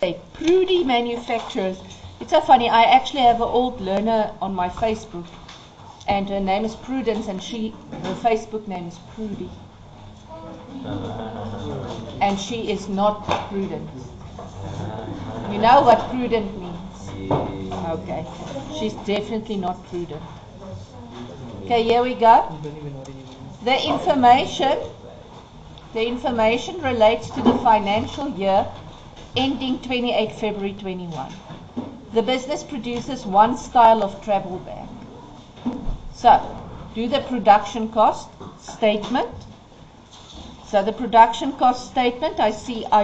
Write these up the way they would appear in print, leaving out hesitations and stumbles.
Prudy Manufacturers. It's so funny, I actually have an old learner on my Facebook, and her name is Prudence, and her Facebook name is Prudy. And she is not prudent. You know what prudent means? Okay. She's definitely not prudent. Okay, here we go. The information relates to the financial year ending 28 February 21. The business produces one style of travel bag. So, do the production cost statement. So the production cost statement, I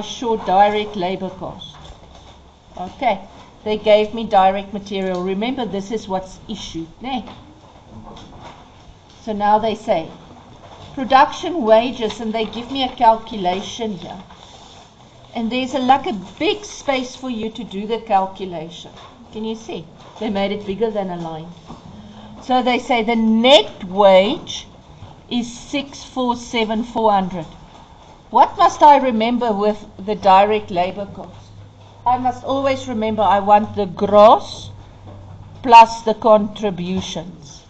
show direct labor cost. Okay, they gave me direct material. Remember, this is what's issued. So now they say production wages, and they give me a calculation here. And there's like a big space for you to do the calculation. Can you see? They made it bigger than a line. So they say the net wage is 647,400. What must I remember with the direct labor cost? I must always remember I want the gross plus the contributions.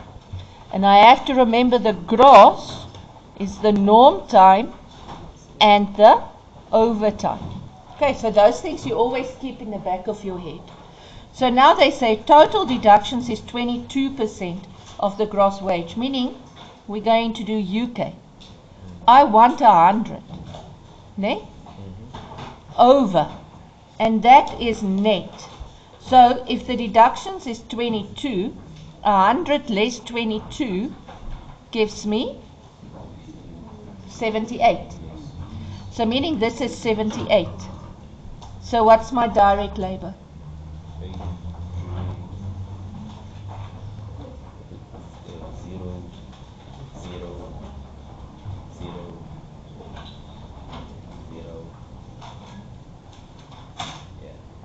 And I have to remember the gross is the norm time and the overtime. Okay, so those things you always keep in the back of your head. So now they say total deductions is 22% of the gross wage, meaning we're going to do UK. I want 100, over, and that is net. So if the deductions is 22, 100 less 22 gives me 78. So meaning this is 78. So what's my direct labor?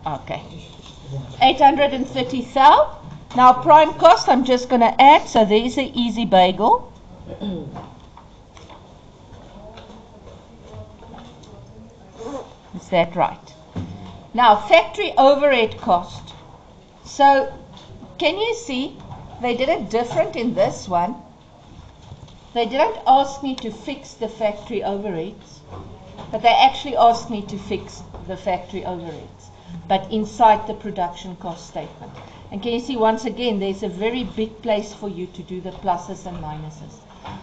Okay. 830,000. Now prime cost I'm just going to add, so there is an easy bagel. Is that right? Now factory overhead cost. So can you see they did it different in this one? They didn't ask me to fix the factory overheads, but they actually asked me to fix the factory overheads, but inside the production cost statement. And can you see once again there's a very big place for you to do the pluses and minuses.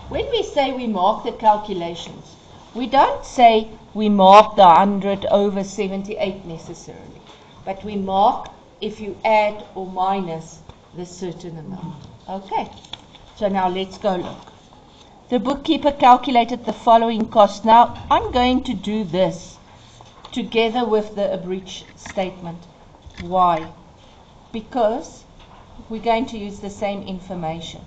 When we say we mark the calculations, we don't say we mark the 100 over 78 necessarily, but we mark if you add or minus the certain amount. Okay, so now let's go look. The bookkeeper calculated the following cost. Now I'm going to do this together with the abridged statement. Why? Because we're going to use the same information.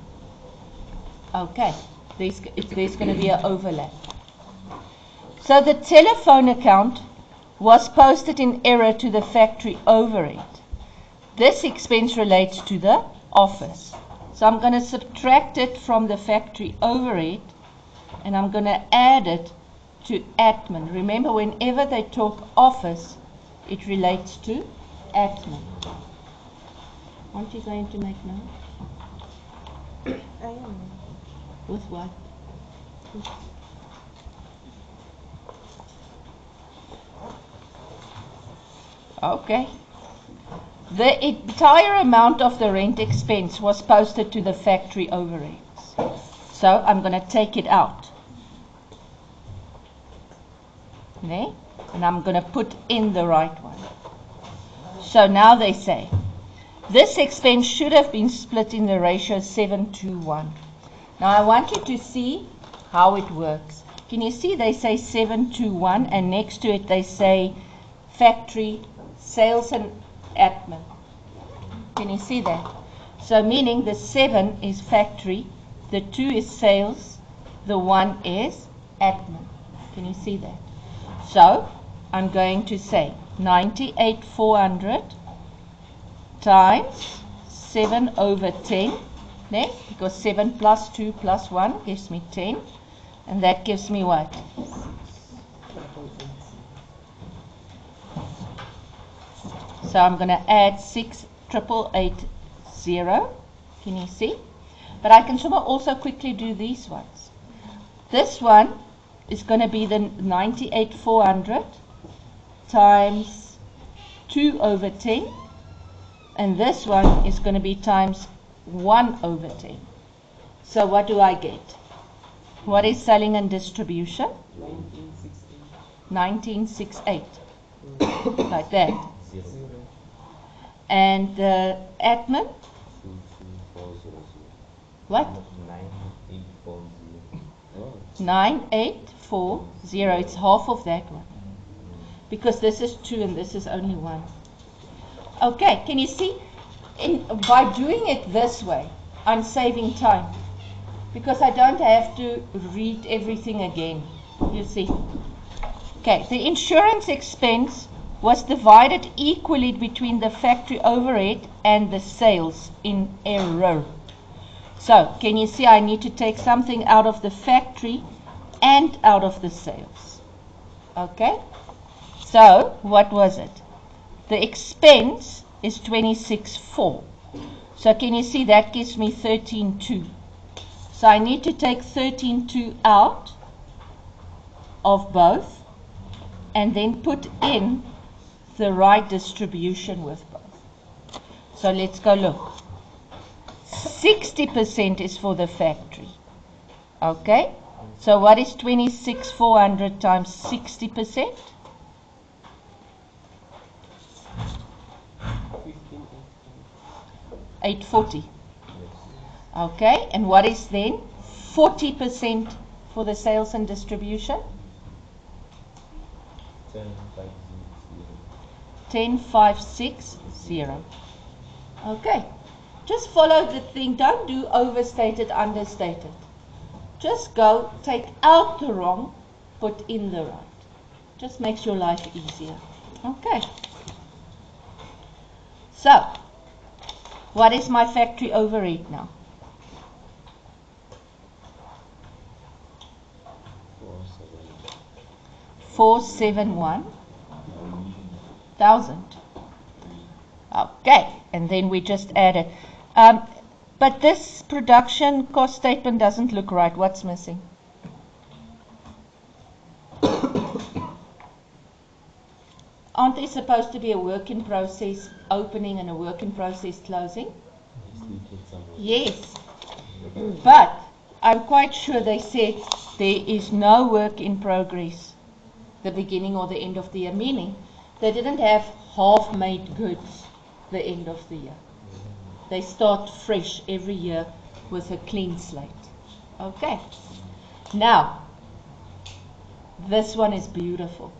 Okay, there's going to be an overlap. So the telephone account was posted in error to the factory overhead. This expense relates to the office. So I'm going to subtract it from the factory overhead, and I'm going to add it to admin. Remember, whenever they talk office, it relates to admin. Aren't you going to make notes? I am. With what? Okay. The entire amount of the rent expense was posted to the factory overheads. So I'm going to take it out. Okay? And I'm going to put in the right one. So now they say, this expense should have been split in the ratio 7:1. Now I want you to see how it works. Can you see they say 7:1, and next to it they say factory, sales and admin. Can you see that? So meaning the 7 is factory, the 2 is sales, the 1 is admin. Can you see that? So I'm going to say 98,400 times 7 over 10, because 7 plus 2 plus 1 gives me 10, and that gives me what? So I'm going to add 6,880. Can you see? But I can also quickly do these ones. This one is going to be the 98,400 times 2 over 10. And this one is going to be times 1 over 10. So what do I get? What is selling and distribution? 1968. Like that. And the admin? What? 9840. It's half of that one. Because this is 2 and this is only 1. Okay, can you see? By doing it this way, I'm saving time. Because I don't have to read everything again. You see? Okay, the insurance expense was divided equally between the factory overhead and the sales in error. So, can you see I need to take something out of the factory and out of the sales? Okay? So, what was it? The expense is 26,400. So, can you see that gives me 13,200. So, I need to take 13,200 out of both and then put in the right distribution with both. So, let's go look. 60% is for the factory. Okay? So what is 26,400 times 60%? 840. Okay, and what is then 40% for the sales and distribution? 10,560. Okay. Just follow the thing. Don't do overstated, understated. Just go, take out the wrong, put in the right. Just makes your life easier. Okay. So, what is my factory overhead now? 471,000. Okay, and then we just added. But this production cost statement doesn't look right. What's missing? Aren't there supposed to be a work in process opening and a work in process closing? Yes. But I'm quite sure they said there is no work in progress the beginning or the end of the year, meaning they didn't have half-made goods the end of the year. They start fresh every year with a clean slate. Okay. Now, this one is beautiful.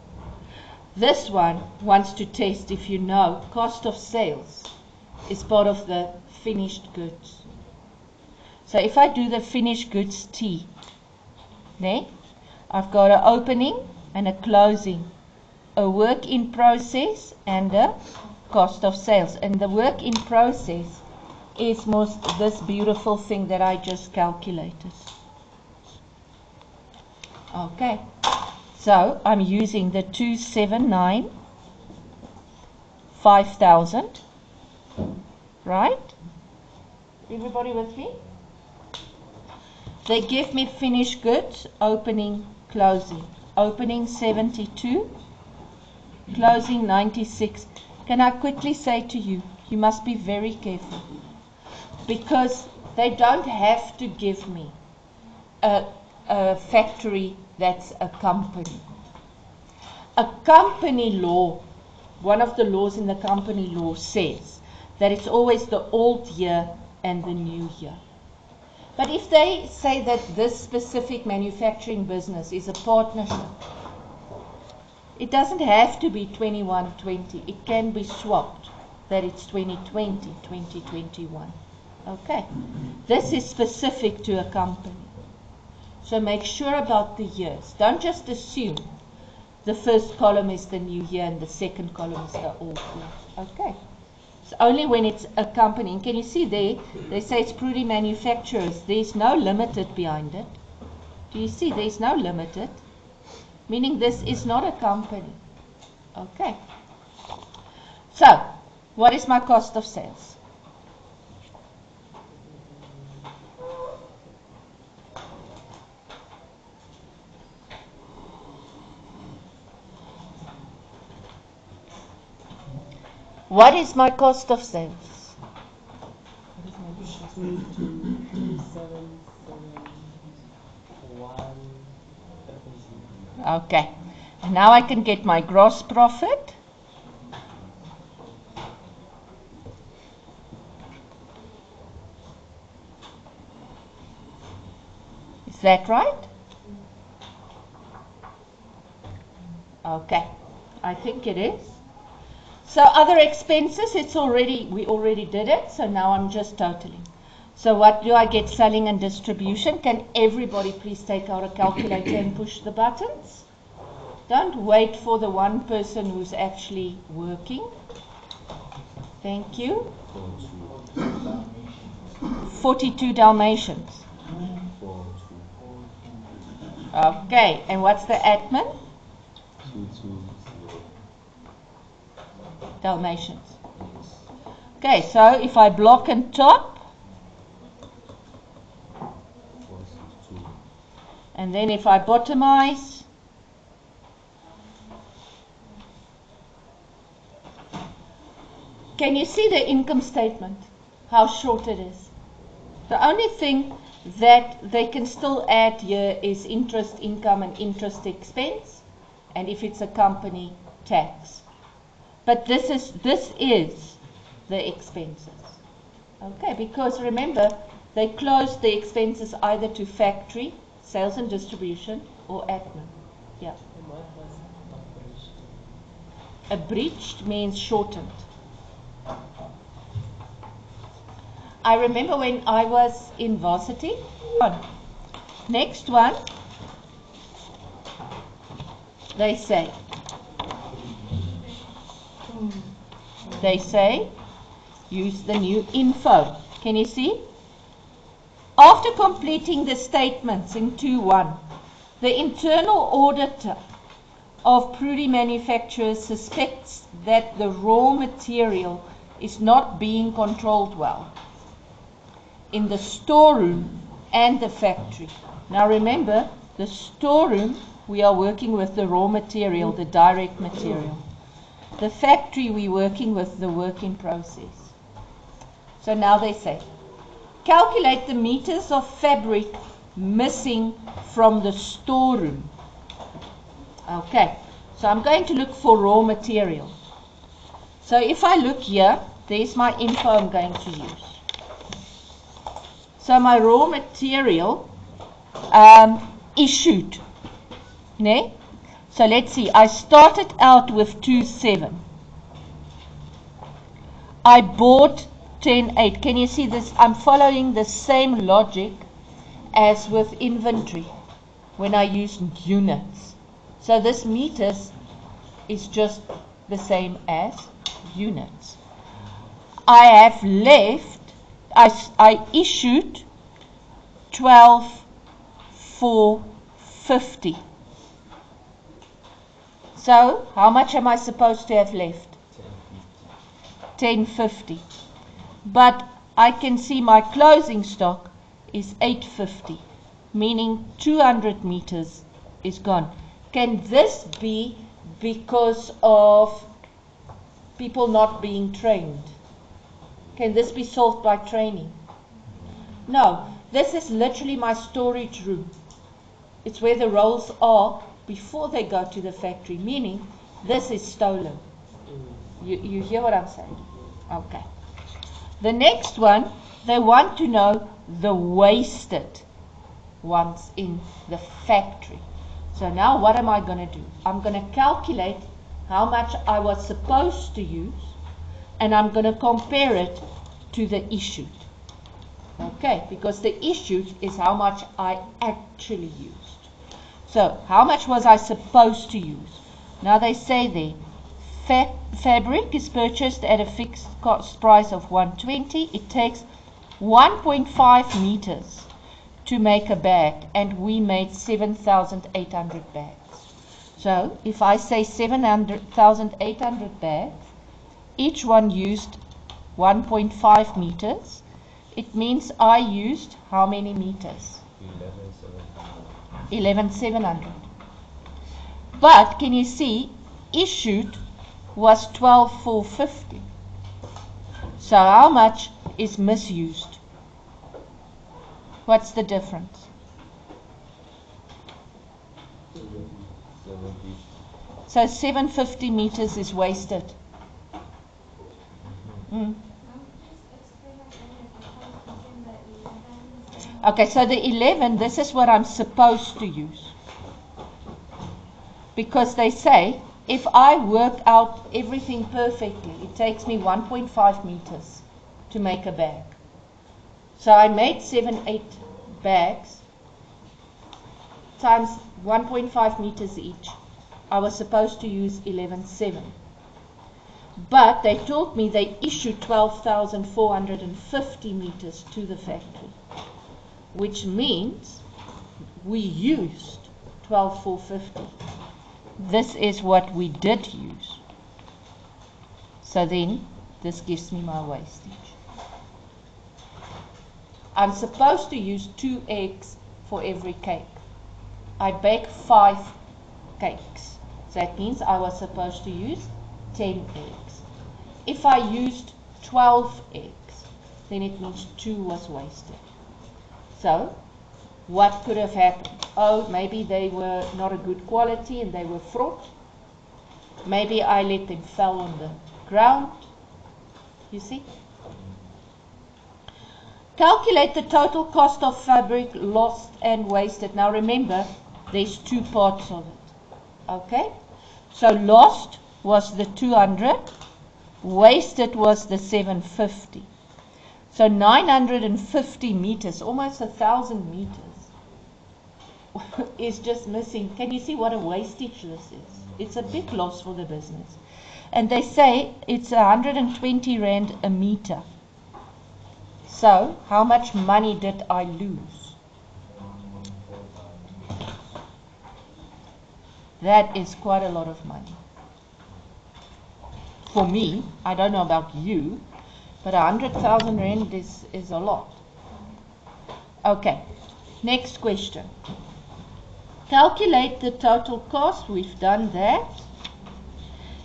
This one wants to test if you know cost of sales is part of the finished goods. So if I do the finished goods T, there, I've got an opening and a closing, a work in process and a cost of sales. And the work in process is this beautiful thing that I just calculated. Okay, so I'm using the 279,500, right? Everybody with me? They give me finished goods, opening, closing. Opening 72, closing 96. Can I quickly say to you, you must be very careful. Because they don't have to give me a factory that's a company. A company law, one of the laws in the company law says that it's always the old year and the new year. But if they say that this specific manufacturing business is a partnership, it doesn't have to be 2120. It can be swapped, that it's 2020, 2021. Okay, this is specific to a company. So make sure about the years. Don't just assume the first column is the new year and the second column is the old year. Okay, it's only when it's a company. And can you see there, they say it's Prudy Manufacturers. There's no limited behind it. Do you see there's no limited? Meaning this is not a company. Okay. So, What is my cost of sales? What is my cost of sales? Okay, and now I can get my gross profit. Is that right? Okay, I think it is. So other expenses, we already did it, so now I'm just totaling. So what do I get? Selling and distribution. Can everybody please take out a calculator and push the buttons? Don't wait for the one person who's actually working. Thank you. 42 Dalmatians. Okay, and what's the admin? Dalmatians. Okay, so if I block and top, and then if I bottomize, can you see the income statement? How short it is. The only thing that they can still add here is interest income and interest expense, and if it's a company, tax. But this is the expenses. Okay, because remember, they closed the expenses either to factory, sales and distribution, or admin. Yeah. Abridged means shortened. I remember when I was in varsity. Next one, they say, use the new info. Can you see? After completing the statements in 2.1, the internal auditor of Prudy Manufacturers suspects that the raw material is not being controlled well in the storeroom and the factory. Now remember, the storeroom, we are working with the raw material, the direct material. The factory, we're working with the work in process. So now they say, calculate the meters of fabric missing from the storeroom. Okay, so I'm going to look for raw material. So if I look here, there's my info I'm going to use. So my raw material issued. Ne? So let's see, I started out with 2.7. I bought 10.8. Can you see this? I'm following the same logic as with inventory when I use units. So this meters is just the same as units. I have left, I issued 12,450. So how much am I supposed to have left? 1050. But I can see my closing stock is 850, meaning 200 meters is gone. Can this be because of people not being trained? Can this be solved by training? No, this is literally my storage room. It's where the rolls are before they go to the factory, meaning this is stolen. You hear what I'm saying? Okay. The next one, they want to know the wasted ones in the factory. So now what am I going to do? I'm going to calculate how much I was supposed to use, and I'm going to compare it to the issued. Okay, because the issued is how much I actually used. So how much was I supposed to use? Now they say there, fabric is purchased at a fixed cost price of 120. It takes 1.5 meters to make a bag, and we made 7,800 bags. So if I say 7,800 bags, each one used 1.5 meters. It means I used how many meters? 11,700. But can you see, issued was 12,450. So how much is misused? What's the difference? 70. So 750 meters is wasted. Okay, so the 11, this is what I'm supposed to use. Because they say, if I work out everything perfectly, it takes me 1.5 meters to make a bag. So I made 8 bags times 1.5 meters each. I was supposed to use 11,700. But they told me they issued 12,450 meters to the factory, which means we used 12,450. This is what we did use. So then, this gives me my wastage. I'm supposed to use 2 eggs for every cake. I bake 5 cakes. So that means I was supposed to use 10 eggs. If I used 12 eggs, then it means 2 was wasted. So, what could have happened? Oh, maybe they were not a good quality and they were fraught. Maybe I let them fall on the ground. You see? Calculate the total cost of fabric lost and wasted. Now remember, there's 2 parts of it. Okay? So lost was the 200, wasted was the 750. So 950 meters, almost 1,000 meters, is just missing. Can you see what a wastage this is? It's a big loss for the business. And they say it's 120 Rand a meter. So, how much money did I lose? That is quite a lot of money. For me, I don't know about you, but 100,000 Rand is a lot. Okay, next question. Calculate the total cost. We've done that.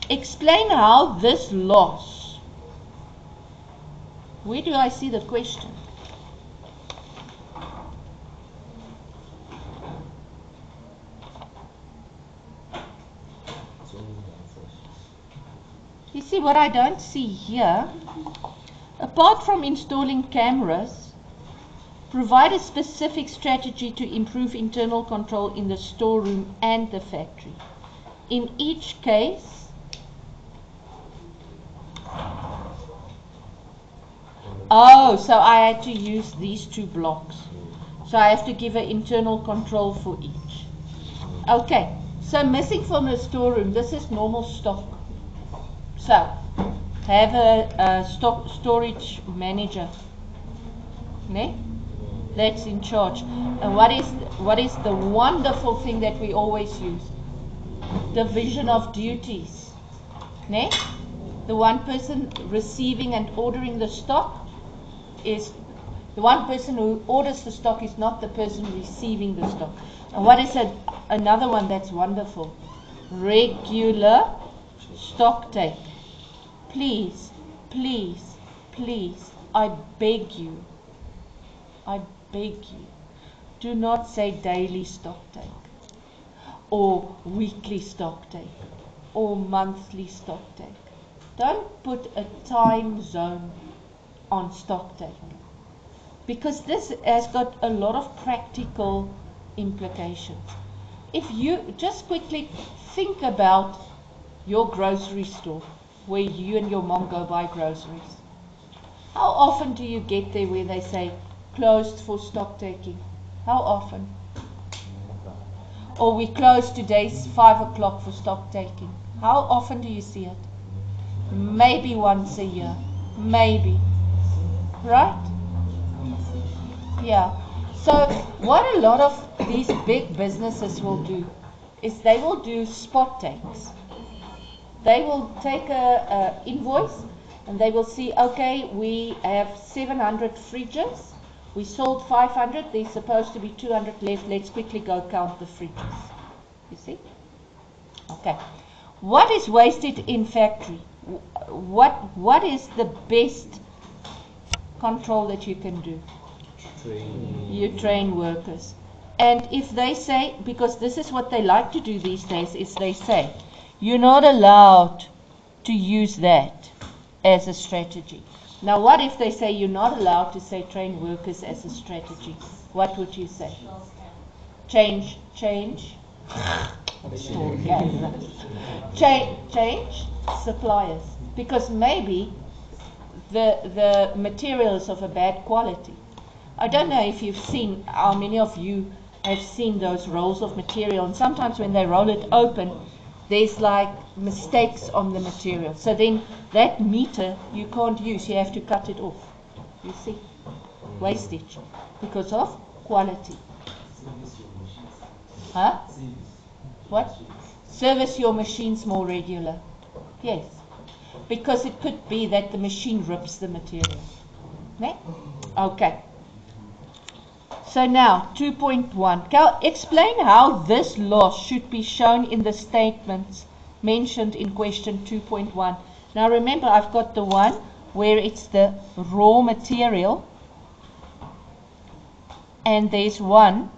Explain how this loss. Where do I see the question? You see what I don't see here? Apart from installing cameras, provide a specific strategy to improve internal control in the storeroom and the factory. In each case, so I had to use these 2 blocks. So I have to give an internal control for each. Okay, so missing from the storeroom, this is normal stock. So, have a storage manager. Ne? That's in charge. And what is the wonderful thing that we always use? Division of duties. Ne? The one person receiving and ordering the stock is the one person who orders the stock is not the person receiving the stock. And what is another one that's wonderful? Regular stock take. Please, please, please, I beg you, do not say daily stock take, or weekly stock take, or monthly stock take. Don't put a time zone on stock take, because this has got a lot of practical implications. If you just quickly think about your grocery store, where you and your mom go buy groceries. How often do you get there where they say closed for stock taking? How often? Or we close today's 5 o'clock for stock taking. How often do you see it? Maybe once a year. Maybe. Right? Yeah. So what a lot of these big businesses will do is they will do spot takes. they will take a invoice and they will see, okay, we have 700 fridges. We sold 500. There's supposed to be 200 left. Let's quickly go count the fridges. You see? Okay. What is wasted in factory? What is the best control that you can do? You train workers. And if they say, because this is what they like to do these days, is they say, you're not allowed to use that as a strategy. Now what if they say you're not allowed to say train workers as a strategy? What would you say? Change. Change suppliers. Because maybe the material is of a bad quality. I don't know if you've seen, how many of you have seen those rolls of material, and sometimes when they roll it open, there's like mistakes on the material. So then that meter you can't use, you have to cut it off. You see? Wastage. Because of quality. Huh? What? Service your machines more regular. Yes. Because it could be that the machine rips the material. Ne? Okay. So now, 2.1. Explain how this loss should be shown in the statements mentioned in question 2.1. Now remember, I've got the one where it's the raw material, and there's one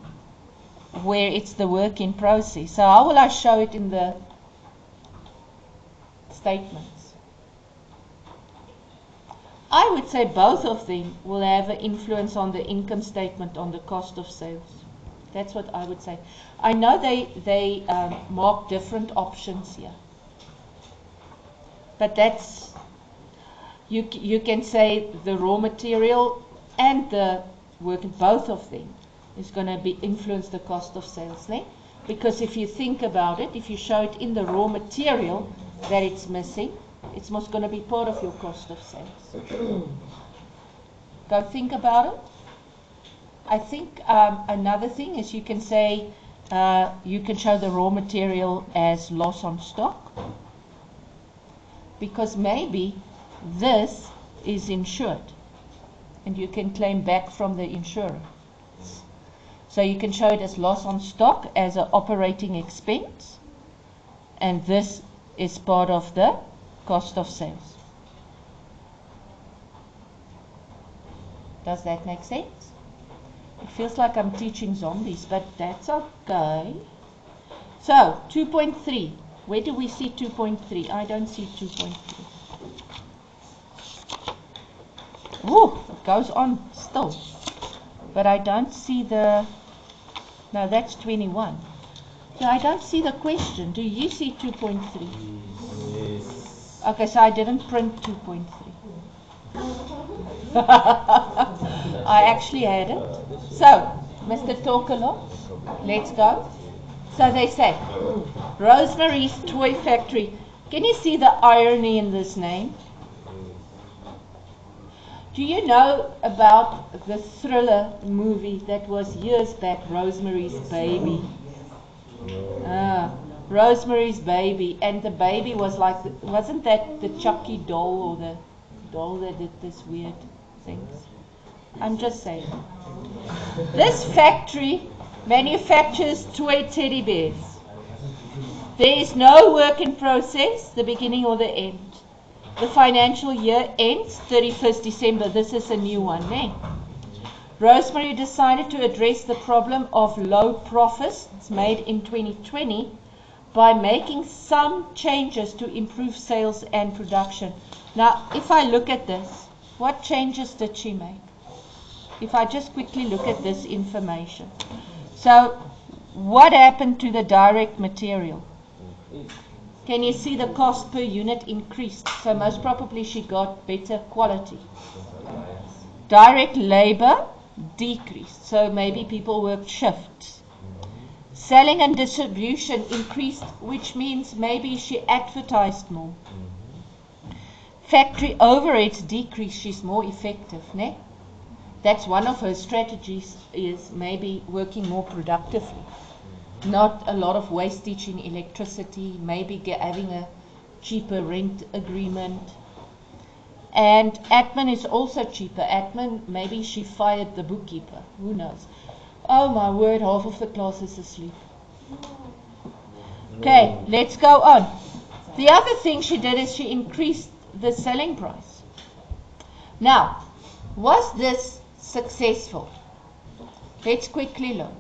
where it's the work in process. So how will I show it in the statements? I would say both of them will have an influence on the income statement, on the cost of sales. That's what I would say. I know they mark different options here. But that's, you can say the raw material and the work, both of them is going to be influence the cost of sales. Ne? Because if you think about it, if you show it in the raw material that it's missing, it's most going to be part of your cost of sales. Go think about it. I think another thing is you can say, you can show the raw material as loss on stock, because maybe this is insured and you can claim back from the insurer. So you can show it as loss on stock as an operating expense, and this is part of the cost of sales. Does that make sense? It feels like I'm teaching zombies, but that's okay. So 2.3. Where do we see 2.3? I don't see 2.3. Oh, it goes on still. But I don't see the... No, that's 21. So I don't see the question. Do you see 2.3? Yes. Okay, so I didn't print 2.3. I actually had it. So, Mr. Tokelo, let's go. So they say, Rosemary's Toy Factory. Can you see the irony in this name? Do you know about the thriller movie that was years back, Rosemary's Baby? Rosemary's Baby, and the baby was like, wasn't that the Chucky doll, or the doll that did this weird things? I'm just saying. This factory manufactures toy teddy bears. There is no work in process, the beginning or the end. The financial year ends 31st December. This is a new one, eh? Rosemary decided to address the problem of low profits made in 2020 by making some changes to improve sales and production. Now, if I look at this, what changes did she make? If I just quickly look at this information. So, what happened to the direct material? Can you see the cost per unit increased? So most probably she got better quality. Direct labor decreased. So maybe people worked shifts. Selling and distribution increased, which means maybe she advertised more. Factory overheads decreased. She's more effective, ne? That's one of her strategies, is maybe working more productively. Not a lot of wastage in electricity, maybe having cheaper rent agreement. And admin is also cheaper. Admin, maybe she fired the bookkeeper. Who knows? Oh my word, half of the class is asleep. Okay, let's go on. The other thing she did is she increased the selling price. Now, was this successful? Let's quickly look.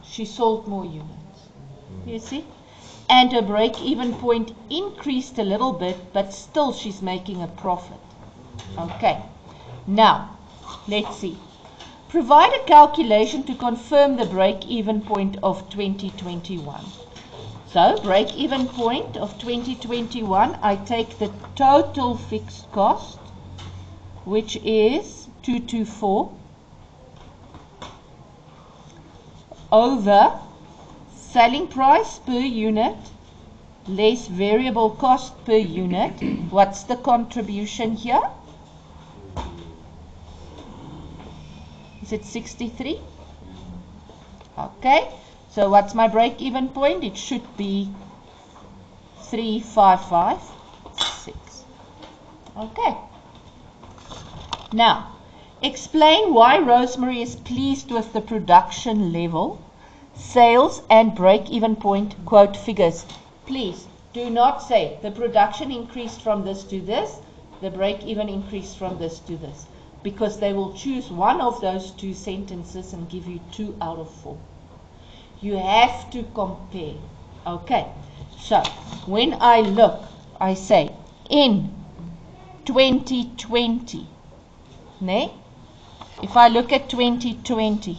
She sold more units. You see? And her break-even point increased a little bit, but still she's making a profit. Okay. Now, let's see. Provide a calculation to confirm the break-even point of 2021. So, break-even point of 2021, I take the total fixed cost, which is 224, over selling price per unit less variable cost per unit. What's the contribution here? Is it 63? Okay, so what's my break-even point? It should be 3556. Okay. Now, explain why Rosemary is pleased with the production level, sales and break-even point quote figures. Please do not say the production increased from this to this, the break-even increased from this to this, because they will choose one of those two sentences and give you 2 out of 4. You have to compare. Okay, so when I look, I say in 2020, if I look at 2020,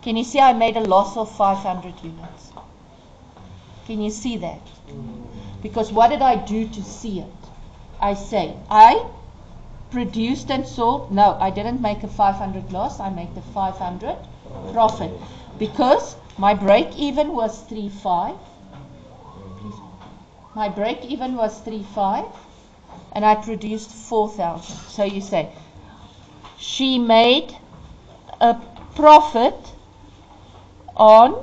can you see I made a loss of 500 units? Can you see that? Because what did I do to see it? I say, I produced and sold. No, I didn't make a 500 loss. I made the 500 profit. Because my break-even was 3.5. My break-even was 3.5. And I produced 4,000. So you say, she made a profit on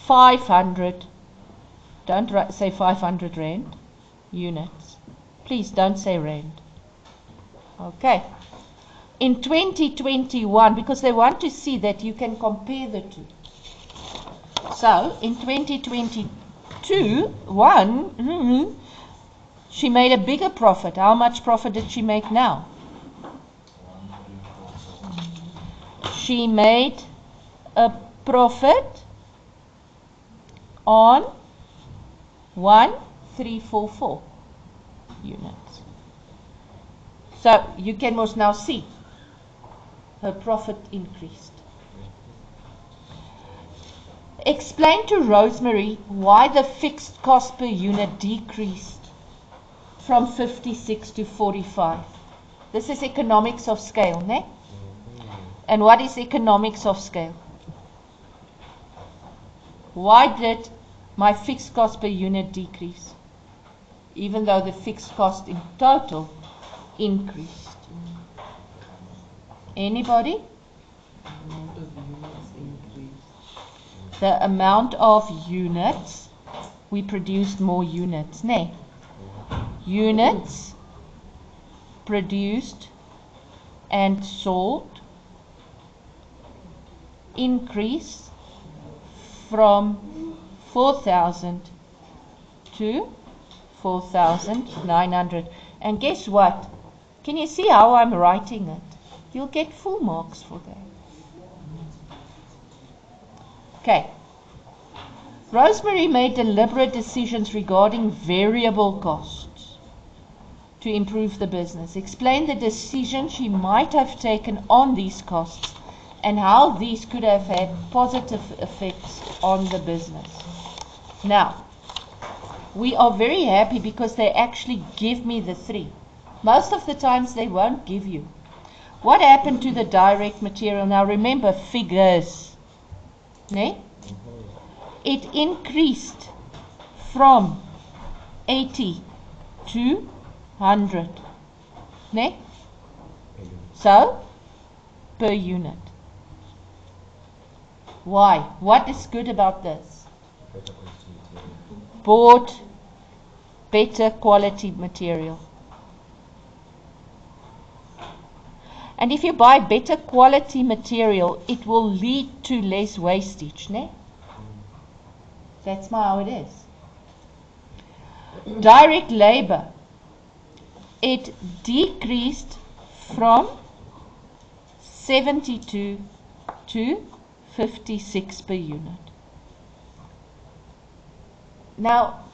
500, don't say 500 rand, units. Please don't say rand. Okay. In 2021, because they want to see that you can compare the two. So, in 2022, she made a bigger profit. How much profit did she make now? She made a profit on 1,344 units. So you can most now see her profit increased. Explain to Rosemary why the fixed cost per unit decreased from 56 to 45. This is economics of scale, ne? And what is economics of scale? Why did my fixed cost per unit decrease, even though the fixed cost in total increased? Anybody? The amount of units, we produced more units, ne? Units produced and sold increase from 4,000 to 4,900. And guess what? Can you see how I'm writing it? You'll get full marks for that. Okay. Rosemary made deliberate decisions regarding variable costs to improve the business. Explain the decision she might have taken on these costs and how these could have had positive effects on the business. Now, we are very happy because they actually give me the 3. Most of the times they won't give you. What happened to the direct material? Now remember, figures. Ne? It increased from 80 to 100. Ne? So, per unit. Why? What is good about this? bought better quality material. And if you buy better quality material, it will lead to less wastage, ne? That's how it is. Direct labor, it decreased from 72 to 56 per unit. Now,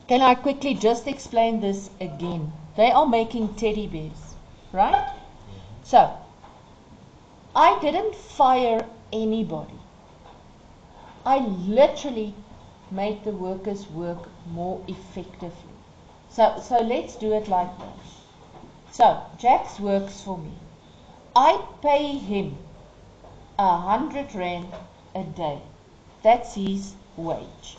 can I quickly just explain this again? They are making teddy bears, right? So, I didn't fire anybody. I literally made the workers work more effectively. So let's do it like this. So, Jax works for me. I pay him 100 rand a day. That's his wage.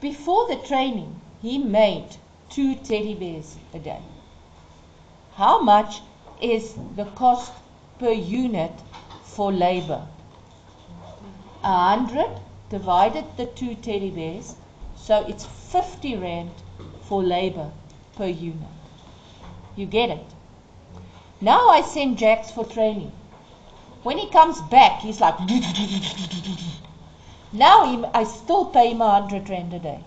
Before the training, he made 2 teddy bears a day. How much is the cost per unit for labor? 100 divided the 2 teddy bears, so it's 50 rand for labor per unit. You get it? Now I send Jax for training. When he comes back, he's like, now I still pay him 100 rand a day.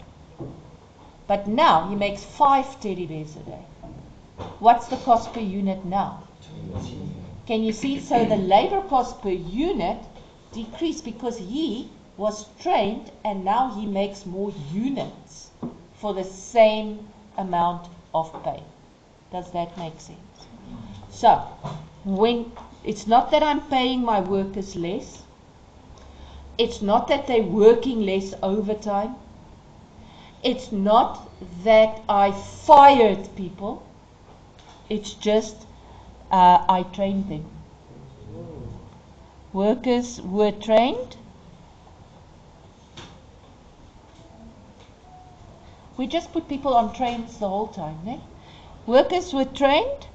But now he makes 5 teddy bears a day. What's the cost per unit now? Can you see? So the labor cost per unit decreased because he was trained and now he makes more units for the same amount of pay. Does that make sense? So, when it's not that I'm paying my workers less, it's not that they're working less overtime, it's not that I fired people, it's just I trained them. Workers were trained. We just put people on trains the whole time, eh? Workers were trained,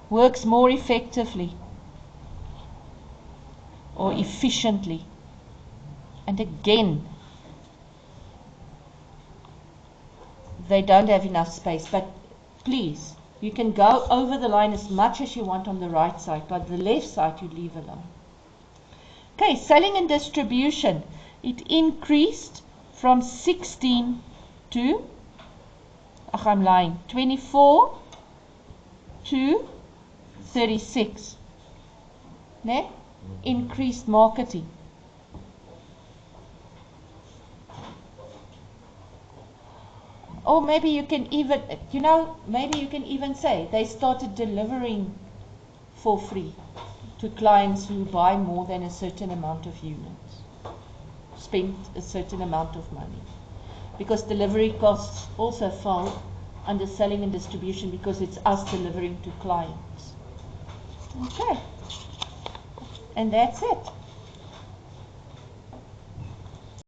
works more effectively or efficiently. And again, they don't have enough space, but please, you can go over the line as much as you want on the right side, but the left side you leave alone. Okay, selling and distribution, it increased from 16 to, I'm lying, 24 to 36. Ne? Increased marketing. Or maybe you can even, maybe you can even say they started delivering for free to clients who buy more than a certain amount of units, spend a certain amount of money. Because delivery costs also fall under selling and distribution because it's us delivering to clients. Okay. And that's it.